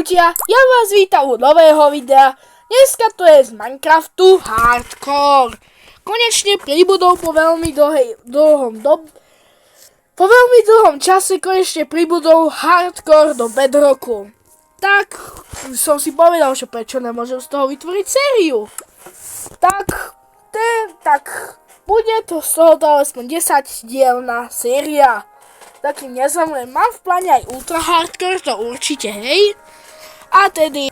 ľudia, ja vás vítam u nového videa. Dneska to je z Minecraftu Hardcore. Konečne pribudol po veľmi dlhom čase konečne pribudol Hardcore do Bedrocku. Tak som si povedal, že prečo nemôžem z toho vytvoriť sériu. Tak bude to z tohoto aspoň 10 dielna séria. Takým nezamrem. Mám v pláne aj Ultra Hardcore, to určite, hej. A tedy...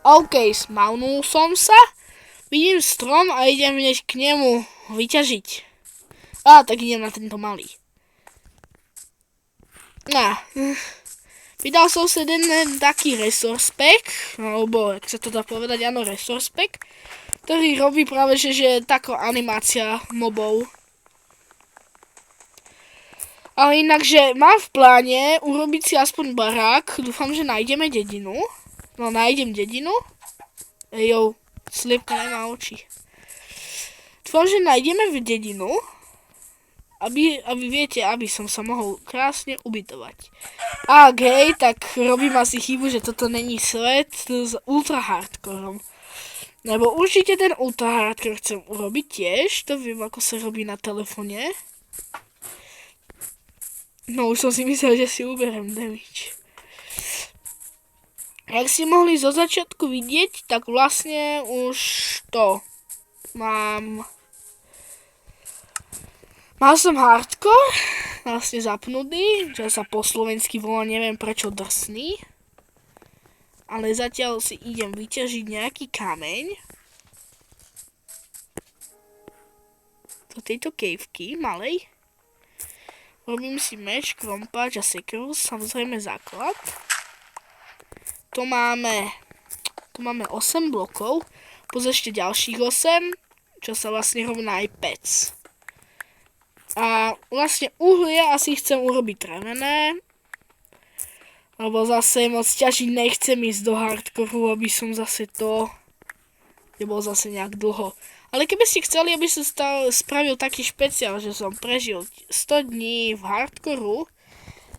OK, smaunul som sa. Vidím strom a idem hneď k nemu vyťažiť. Tak idem na tento malý. Vydal som si jeden taký resource pack, alebo, ak sa to dá povedať, áno, resource pack, ktorý robí práve, že je taká animácia mobov. Ale inakže mám v pláne urobiť si aspoň barák. Dúfam, že nájdeme dedinu. No, nájdem dedinu. Sliepka nemá oči. Dúfam, že nájdeme dedinu. Aby viete, aby som sa mohol krásne ubytovať. Hej, tak robím asi chybu, že toto není svet s ultra hardcoreom. Lebo určite ten ultra hardcore chcem urobiť tiež. To viem, ako sa robí na telefóne. No, už som si myslel, že si uberiem damage. Jak si mohli zo začiatku vidieť, tak vlastne už to mám... Mal som hardcore, vlastne zapnutý, čo sa po slovensky volá, neviem prečo, drsný. Ale zatiaľ si idem vyťažiť nejaký kameň. Do tejto caveky malej. Robím si meč, krompáč a sekeru, samozrejme základ. Tu máme 8 blokov, plus ešte ďalších 8, čo sa vlastne rovná aj pec. A vlastne uhlie asi chcem urobiť drevené, lebo zase moc ťažiť nechcem ísť do hardcoreu, aby som zase to nebol zase nejak dlho. Ale keby ste chceli, aby som spravil taký špeciál, že som prežil 100 dní v hardcoreu,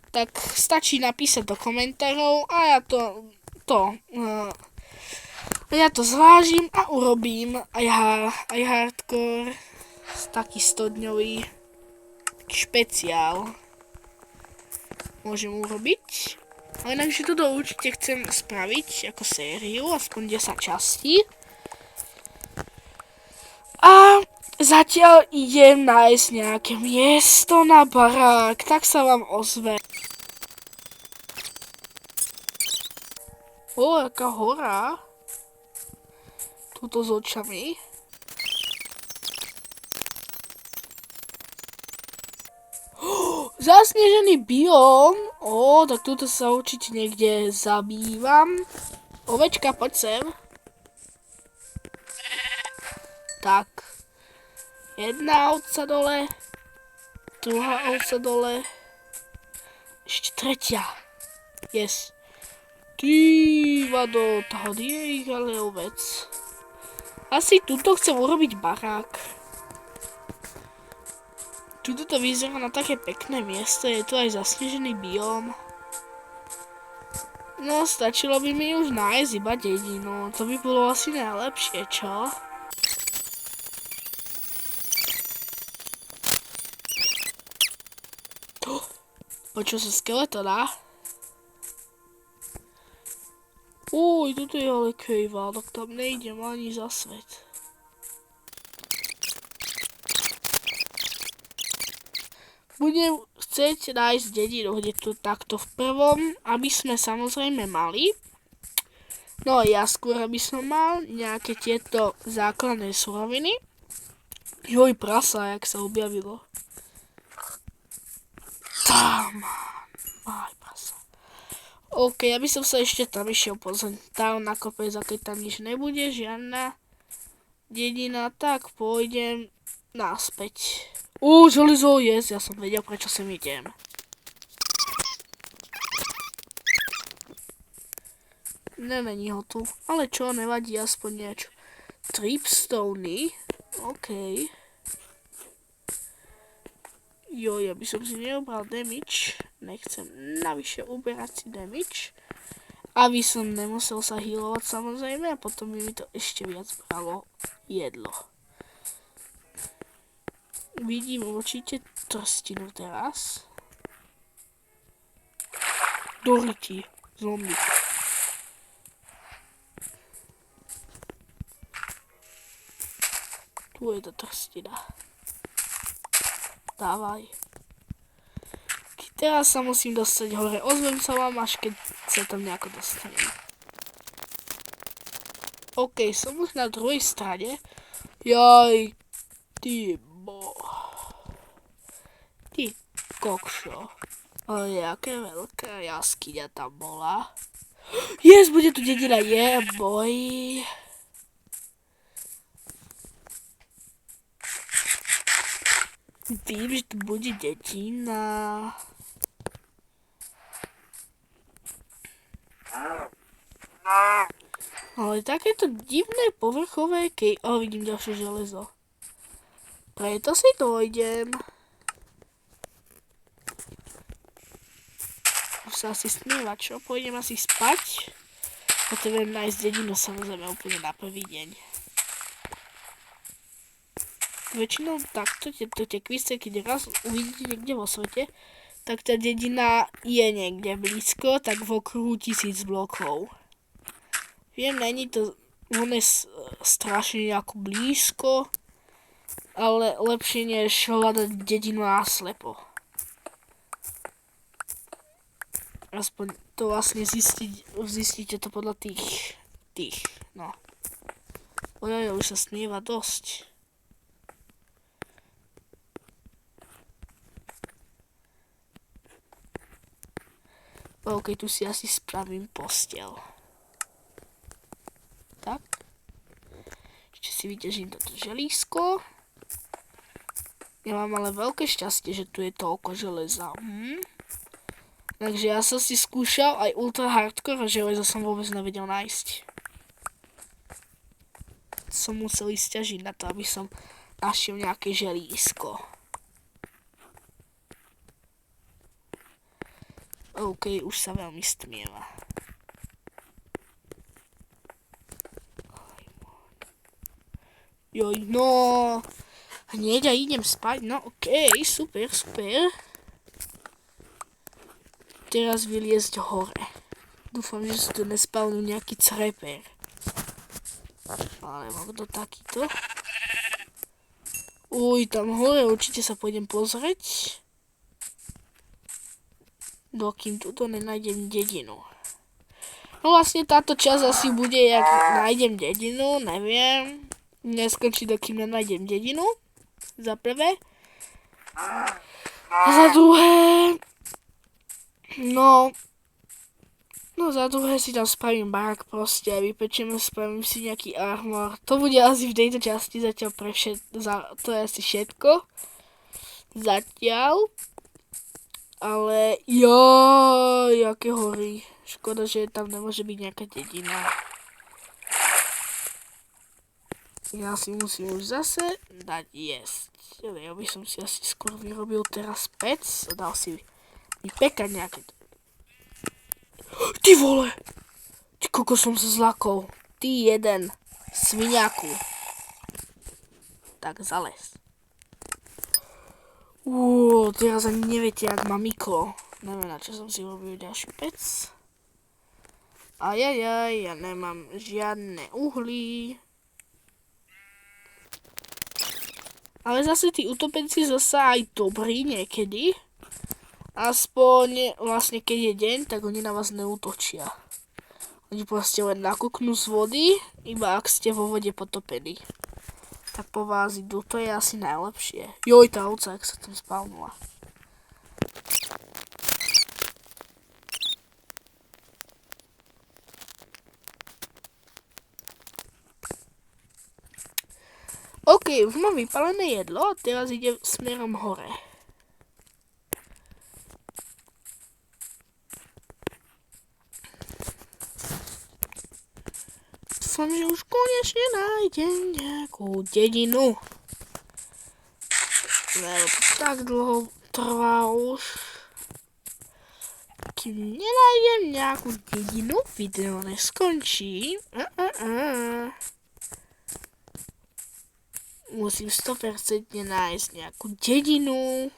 tak stačí napísať do komentárov a ja to zvážim a urobím aj hardcore, taký 100-dňový špeciál môžem urobiť. Ale takže toto určite chcem spraviť ako sériu, aspoň 10 častí. A zatiaľ idem nájsť nejaké miesto na barák, tak sa vám ozve. Aká hora. Tuto s očami. Zasnežený bióm. Tak tuto sa určite niekde zabývam. Ovečka, poď sem. Tak. Jedna ovca dole. Druhá ovca dole. Ešte tretia. Yes. Ty vado, tady je ich ale ovec. Asi tuto chcem urobiť barák. Tuto to vyzerá na také pekné miesto, je tu aj zasnežený bióm. No, stačilo by mi už nájsť iba dedinu, to by bolo asi najlepšie, čo? Počul sa skeletona? Toto je ale kejva, tak tam nejdem ani za svet. Budem chcieť nájsť dedinu, kde tu takto v prvom, aby sme samozrejme mali. No ja skôr, aby som mal nejaké tieto základné suroviny. Prasa, jak sa objavilo. Tam. Prasa. OK, aby som sa ešte tam išiel pozrieť. Tam na kopec, a keď tam nič nebude, žiadna dedina, tak pôjdem naspäť. Železo, ja som vedel, prečo sem idem. Není ho tu, ale čo, nevadí, aspoň niečo. Tripstony, OK. Ja by som si neobral damage. Nechcem navyše uberať si damage. Aby som nemusel sa healovať samozrejme a potom by mi to ešte viac bralo jedlo. Vidím určite trstinu teraz. Doriti, zombie. Tu je tá trstina. Dávaj. Teraz sa musím dostať hore. Ozvem sa vám, až keď sa tam nejako dostanem. OK, som už na druhej strane. Jaj, ty kokšo. Jaké veľká jaskyňa tam bola. Yes, bude tu dedina, boj. Vím, že tu bude dedina. Ale takéto divné povrchové vidím ďalšie železo. Preto si dojdem. Už sa asi smieva, čo? Pôjdem asi spať. Potrebujem nájsť dedinu samozrejme úplne na prvý deň. Väčšinou takto tie kvízce, keď raz uvidíte niekde vo svete, tak tá dedina je niekde blízko, tak v okruhu 1000 blokov. Viem, není to strašne nejako blízko, ale lepšie než hľadať dedinu naslepo. Aspoň to vlastne zistíte to podľa tých, no. Ojoj, už sa smieva dosť. OK, tu si asi spravím posteľ. Tak. Ešte si vyťažím toto želízko. Ja mám ale veľké šťastie, že tu je toľko železa. Takže ja som si skúšal aj ultra hardcore a železo som vôbec nevedel nájsť. Som musel ísť ťažiť na to, aby som našiel nejaké želízko. OK, už sa veľmi stmieva. Joj, no. Hneď a idem spať. No, OK, super. Teraz vyliezť hore. Dúfam, že sa tu nespavnú nejaký creper. Alebo kto takýto. Tam hore určite sa pôjdem pozrieť. Dokým tuto nenájdem dedinu. No vlastne táto časť asi bude, jak nájdem dedinu, neviem. Neskončí, dokým nenájdem dedinu. Za prvé. A za druhé... No za druhé si tam spravím barák proste a vypečiem, spravím si nejaký armor. To bude asi v tejto časti zatiaľ to je asi všetko. Zatiaľ. Ale aké hory. Škoda, že tam nemôže byť nejaká dedina. Ja si musím už zase dať jesť. Ja by som si asi skôr vyrobil teraz pec a dal si vypekať nejaké... Ty vole! Ty koko, som sa zlakol. Ty jeden sviniaku. Tak zales. Teraz ani neviete, jak má mikro. Neviem, na čo som si robil ďalší pec. Ajajaj, ja nemám žiadne uhlí. Ale zase tí utopenci zasa aj dobrí niekedy. Aspoň vlastne keď je deň, tak oni na vás neútočia. Oni proste len nakúknú z vody, iba ak ste vo vode potopení. Tak po vás idú, to je asi najlepšie. Joj, tá ovca, jak sa tam spavnula. OK, už mám vypálené jedlo a teraz idem smerom hore. Dúfam, že už konečne nájdem nejakú dedinu. Lebo tak dlho trvá už, kým nenájdem nejakú dedinu, video neskončí. Musím 100% nájsť nejakú dedinu.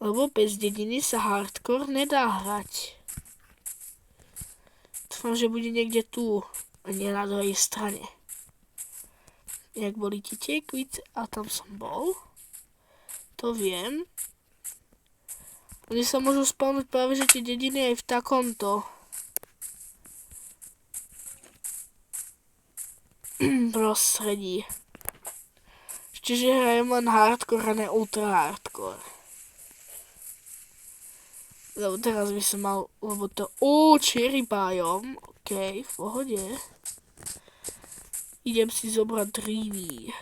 Lebo bez dediny sa hardcore nedá hrať. Dúfam, že bude niekde tu, a nie na druhej strane. Jak boli tie tekvice, a tam som bol. To viem. Oni sa môžu spawnúť práve, že tie dediny aj v takomto prostredí. Čiže hrajem len hardcore a ne ultra hardcore. Lebo teraz by som mal, lebo to, cherry biome, okej, v pohode. Idem si zobrať drívy.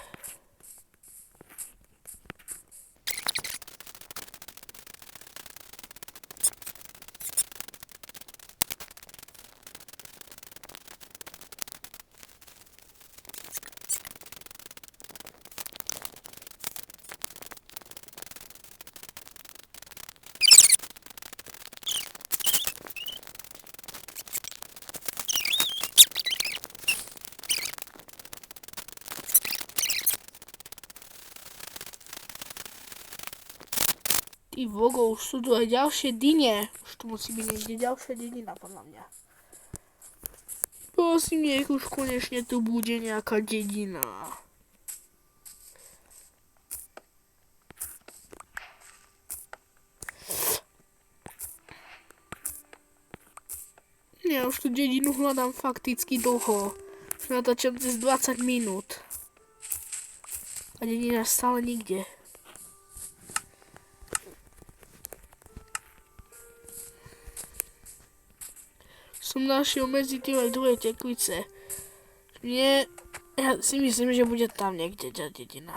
Ty vogo, už sú tu aj ďalšie dyne. Už tu musí byť niekde ďalšia dedina, podľa mňa. Prosím, nech už konečne tu bude nejaká dedina. Ja už tú dedinu hľadám fakticky dlho. Už natáčam cez 20 minút. A dedina stále nikde. Som našiel medzi tým aj druhé tekvice. Nie, ja si myslím, že bude tam niekde dedina.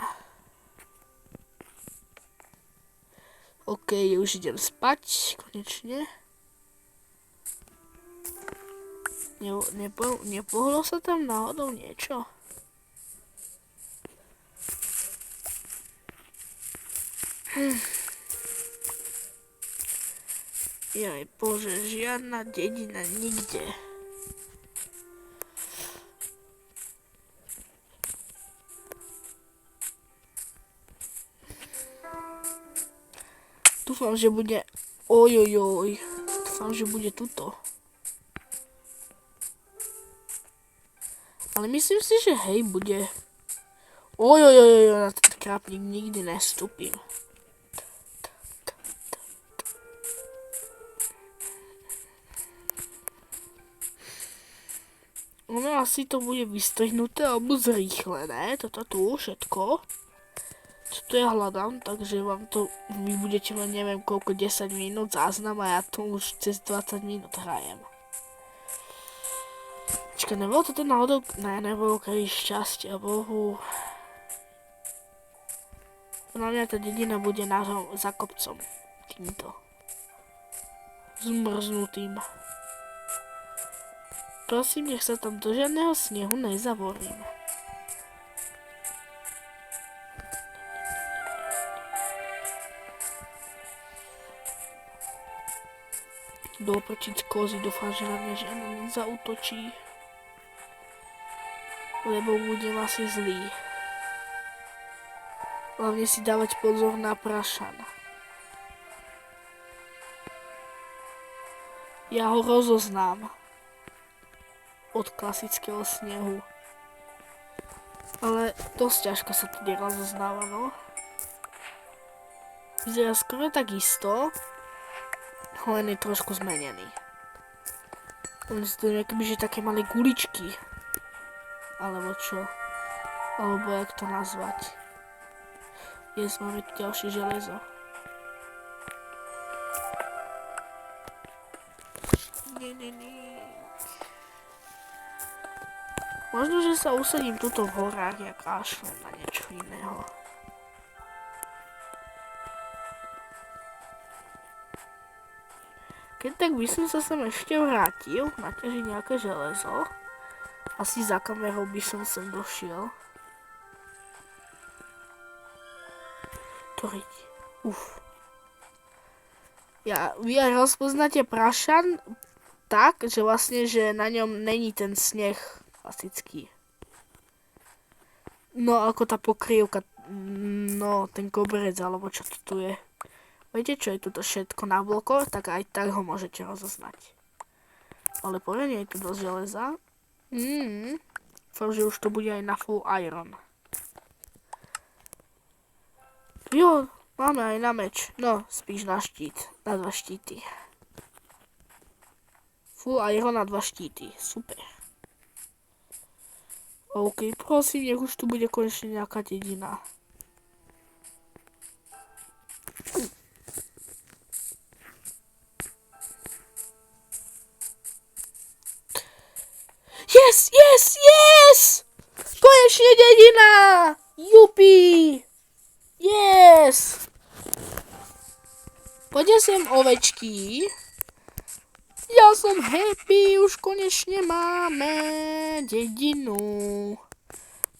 OK, už idem spať, konečne. Nepohlo sa tam náhodou niečo? Jaj bože, žiadna dedina nikde. Dúfam, že bude... Ojojoj. Dúfam, že bude tuto. Ale myslím si, že hej, bude... Ojojoj, na ten krápnik nikdy nestúpim. Ono asi to bude vystrihnuté alebo zrýchlené, toto tu všetko. Čo tu ja hľadám, takže vám to, vy budete mať neviem koľko, 10 minút záznam a ja tu už cez 20 minút hrajem. Čakaj, nebolo to ten náhodou, ne, nebolo kedy šťastia, bohu. Na mňa tá dedina bude za kopcom, týmto. Zmrznutým. Prosím, nech sa tam do žiadneho snehu nezavorím. Doprčiť kozy, dúfam, že na mňa žiadna nezautočí. Lebo budem asi zlý. Hlavne si dávať pozor na prašan. Ja ho rozoznám. Od klasického snehu. Ale dosť ťažko sa to rozoznáva, no. Vyzerá skoro takisto, len je trošku zmenený. Oni sú to nejaké také malé guličky. Alebo čo? Alebo jak to nazvať? Dnes máme tu ďalšie železo. Nie. Možno, že sa usadím tuto v horách, ja kašlem na niečo iného. Keď tak by som sa sem ešte vrátil, naťažiť nejaké železo. Asi za kamerou by som sem došiel. Toriť. Vy aj rozpoznáte prašan tak, že vlastne, že na ňom není ten sneh klasický. No, ako tá pokrývka, no, ten koberec, alebo čo to tu je. Viete, čo je toto všetko na blokoch, tak aj tak ho môžete rozoznať. Ale poriadne je tu dosť železa. Dúfam, že už to bude aj na full iron. Jo, máme aj na meč. No, spíš na štít. Na 2 štíty. Full iron na 2 štíty. Super. OK, prosím, nech už tu bude konečne nejaká dedina. Yes! Konečne dedina! Jupi! Yes! Poďte sem, ovečky. Ja som happy, už konečne máme dedinu.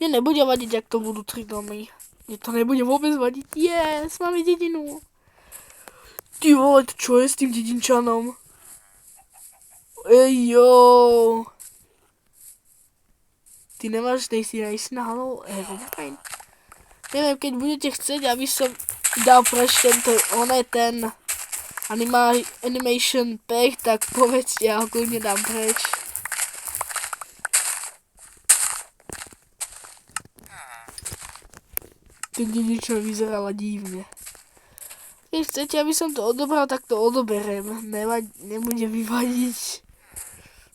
Mne nebude vadiť, ak to budú 3 domy. Mne to nebude vôbec vadiť. Yes, máme dedinu. Ty vole, čo je s tým dedinčanom? Jo. Ty nemáš, nejsi náhodou Herobrine? Neviem, keď budete chcieť, aby som dal preč ten animation pack, tak povedzte, ja ho kľudne dám preč. Ten dedinčan vyzerala divne. Keď chcete, aby som to odobral, tak to odoberem. Nebude vyvadiť.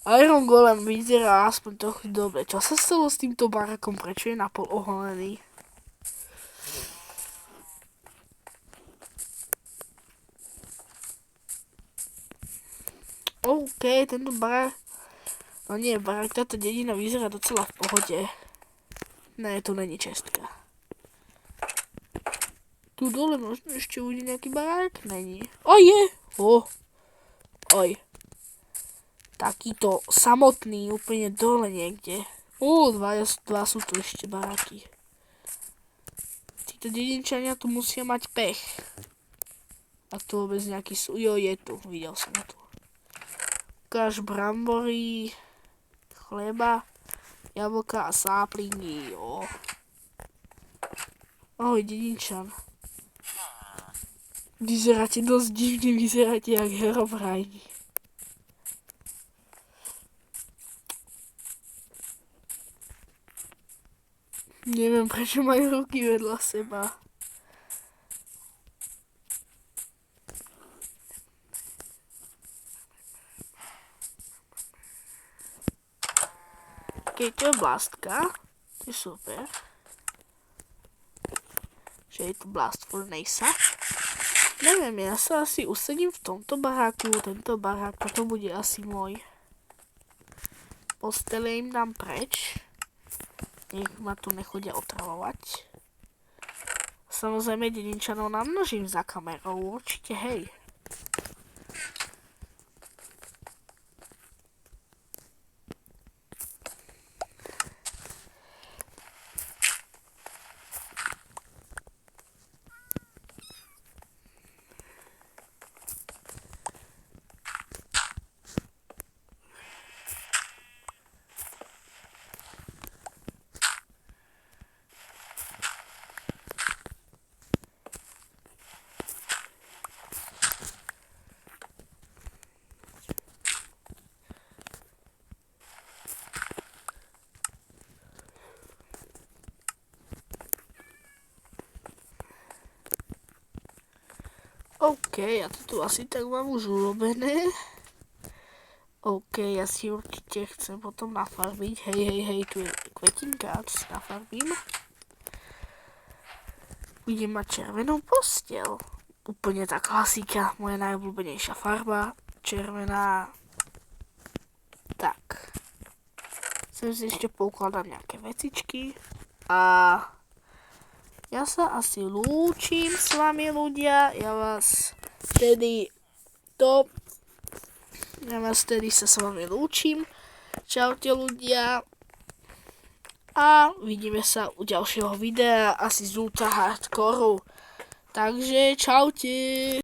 Iron Golem vyzerá aspoň trochu dobre. Čo sa stalo s týmto barakom? Prečo je napol oholený? OK, tento barak... No nie, barak, táto dedina vyzerá docela v pohode. Ne, to není čestka. Tu dole možno ešte uvidí nejaký barák? Není. Je! Oj. Takýto samotný, úplne dole niekde. Dva sú tu ešte baráky. Títo dedinčania tu musia mať pech. A tu vôbec nejaký sú... Jo, je tu, videl som tu. Ukáž brambory, chleba, jablka a sáplingy, jo. Ahoj, dedinčan. Vyzeráte dosť divne, vyzeráte jak Herobrine. Neviem, prečo majú ruky vedľa seba. Keď to je blastka, to je super. Že je tu blast furnace. Neviem, ja sa asi usedím v tomto baráku, tento barák, toto bude asi môj. Postele im dám preč. Nech ma tu nechodia otravovať. Samozrejme, dedinčanov namnožím za kamerou, určite, hej. OK, ja to tu asi tak mám už urobené. OK, ja si určite chcem potom nafarbiť. Hej, tu je kvetinka, to si nafarbím. Budem mať červenú posteľ. Úplne tá klasika, moja najobľúbenejšia farba. Červená. Tak. Sem si ešte poukladám nejaké vecičky. A... ja sa asi lúčim s vami, ľudia. Ja vás tedy sa s vami lúčim. Čaute, ľudia. A vidíme sa u ďalšieho videa, asi z Ultra Hardcoreu. Takže čaute.